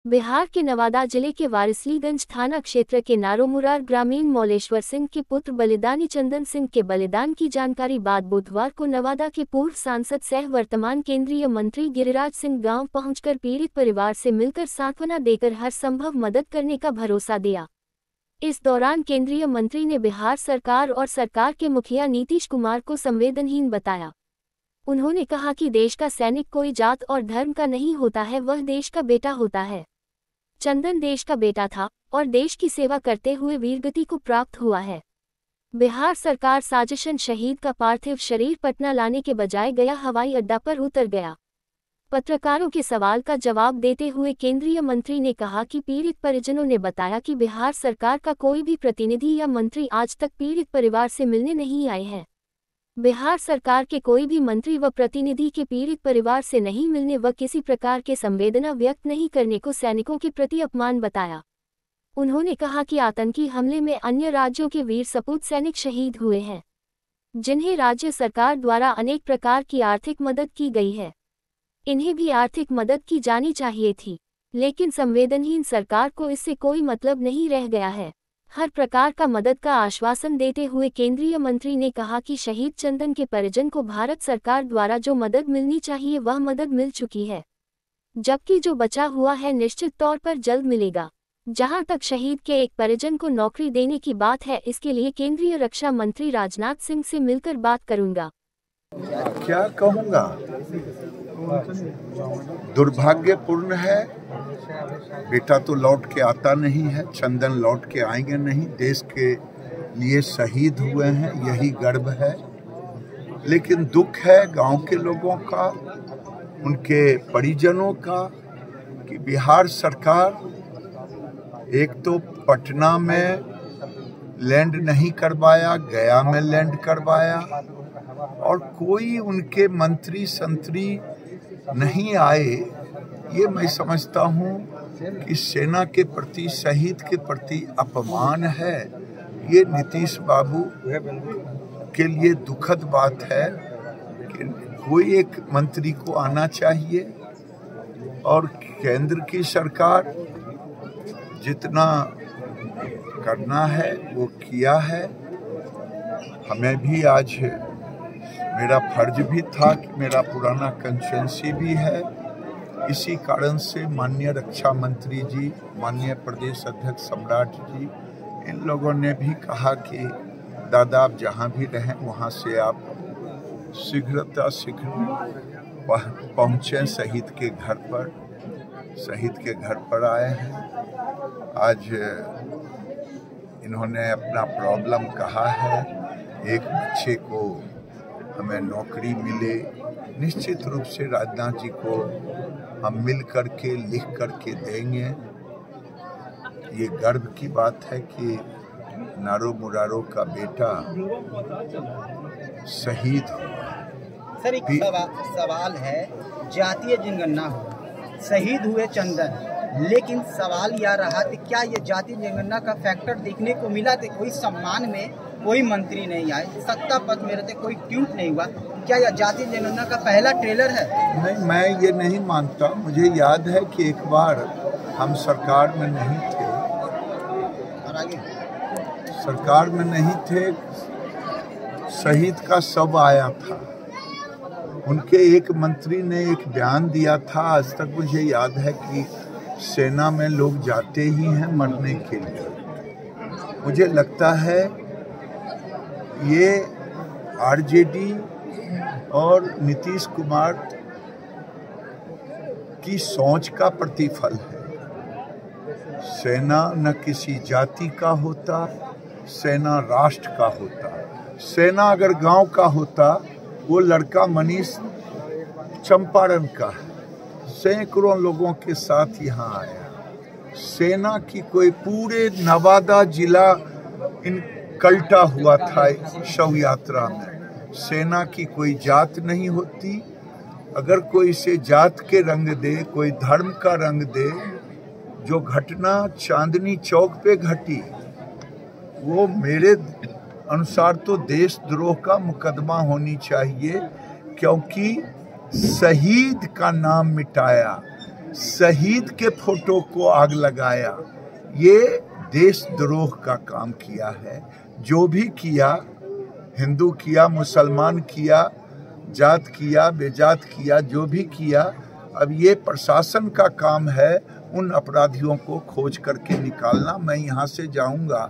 बिहार के नवादा जिले के वारिसलीगंज थाना क्षेत्र के नारोमुरार ग्रामीण मौलेश्वर सिंह के पुत्र बलिदानी चंदन सिंह के बलिदान की जानकारी बाद बुधवार को नवादा के पूर्व सांसद सह वर्तमान केंद्रीय मंत्री गिरिराज सिंह गांव पहुंचकर पीड़ित परिवार से मिलकर सांत्वना देकर हर संभव मदद करने का भरोसा दिया। इस दौरान केंद्रीय मंत्री ने बिहार सरकार और सरकार के मुखिया नीतीश कुमार को संवेदनहीन बताया। उन्होंने कहा कि देश का सैनिक कोई जात और धर्म का नहीं होता है, वह देश का बेटा होता है। चंदन देश का बेटा था और देश की सेवा करते हुए वीरगति को प्राप्त हुआ है। बिहार सरकार साजिशन शहीद का पार्थिव शरीर पटना लाने के बजाय गया हवाई अड्डा पर उतर गया। पत्रकारों के सवाल का जवाब देते हुए केंद्रीय मंत्री ने कहा कि पीड़ित परिजनों ने बताया कि बिहार सरकार का कोई भी प्रतिनिधि या मंत्री आज तक पीड़ित परिवार से मिलने नहीं आए हैं। बिहार सरकार के कोई भी मंत्री व प्रतिनिधि के पीड़ित परिवार से नहीं मिलने व किसी प्रकार के संवेदना व्यक्त नहीं करने को सैनिकों के प्रति अपमान बताया। उन्होंने कहा कि आतंकी हमले में अन्य राज्यों के वीर सपूत सैनिक शहीद हुए हैं, जिन्हें राज्य सरकार द्वारा अनेक प्रकार की आर्थिक मदद की गई है। इन्हें भी आर्थिक मदद की जानी चाहिए थी, लेकिन संवेदनहीन सरकार को इससे कोई मतलब नहीं रह गया है। हर प्रकार का मदद का आश्वासन देते हुए केंद्रीय मंत्री ने कहा कि शहीद चंदन के परिजन को भारत सरकार द्वारा जो मदद मिलनी चाहिए वह मदद मिल चुकी है, जबकि जो बचा हुआ है निश्चित तौर पर जल्द मिलेगा। जहां तक शहीद के एक परिजन को नौकरी देने की बात है, इसके लिए केंद्रीय रक्षा मंत्री राजनाथ सिंह से मिलकर बात करूंगा। क्या कहूँगा, दुर्भाग्यपूर्ण है। बेटा तो लौट के आता नहीं है, चंदन लौट के आएंगे नहीं। देश के लिए शहीद हुए हैं, यही गर्व है। लेकिन दुख है गांव के लोगों का, उनके परिजनों का, कि बिहार सरकार एक तो पटना में लैंड नहीं करवाया, गया में लैंड करवाया, और कोई उनके मंत्री संतरी नहीं आए। ये मैं समझता हूँ कि सेना के प्रति, शहीद के प्रति अपमान है। ये नीतीश बाबू के लिए दुखद बात है कि कोई एक मंत्री को आना चाहिए, और केंद्र की सरकार जितना करना है वो किया है। हमें भी आज मेरा फर्ज भी था कि मेरा पुराना कंस्टिट्यूएंसी भी है, इसी कारण से माननीय रक्षा मंत्री जी, माननीय प्रदेश अध्यक्ष सम्राट जी, इन लोगों ने भी कहा कि दादा आप जहाँ भी रहें वहाँ से आप शीघ्र पहुँचें शहीद के घर पर। शहीद के घर पर आए हैं। आज इन्होंने अपना प्रॉब्लम कहा है, एक बच्चे को हमें नौकरी मिले। निश्चित रूप से राजनाथ जी को हम मिल करके लिख करके देंगे। ये गर्व की बात है कि नारोमुरारो का बेटा शहीद हुआ। सर एक सवाल है, जातीय जनगणना हो, शहीद हुए चंदन, लेकिन सवाल यह रहा कि क्या ये जातीय जनगणना का फैक्टर देखने को मिला? तो कोई सम्मान में कोई मंत्री नहीं आए, सत्ता पद में रहते कोई ट्वीट नहीं हुआ। क्या यह जातीय जनगणना का पहला ट्रेलर है? नहीं, मैं ये नहीं मानता। मुझे याद है कि एक बार हम सरकार में नहीं थे, और आगे सरकार में नहीं थे, शहीद का शव आया था, उनके एक मंत्री ने एक बयान दिया था। आज तक मुझे याद है कि सेना में लोग जाते ही हैं मरने के लिए। मुझे लगता है ये आरजेडी और नीतीश कुमार की सोच का प्रतिफल है। सेना न किसी जाति का होता, सेना राष्ट्र का होता। सेना अगर गांव का होता, वो लड़का मनीष चंपारण का है, सैकड़ों लोगों के साथ यहाँ आया। सेना की कोई पूरे नवादा जिला कल्टा हुआ था शव यात्रा में। सेना की कोई जात नहीं होती। अगर कोई इसे जात के रंग दे, कोई धर्म का रंग दे, जो घटना चांदनी चौक पे घटी वो मेरे अनुसार तो देशद्रोह का मुकदमा होनी चाहिए, क्योंकि शहीद का नाम मिटाया। शहीद के फोटो को आग लगाया, ये देशद्रोह का काम किया है। जो भी किया, हिंदू किया, मुसलमान किया, जात किया, बेजात किया, जो भी किया, अब ये प्रशासन का काम है उन अपराधियों को खोज करके निकालना। मैं यहाँ से जाऊँगा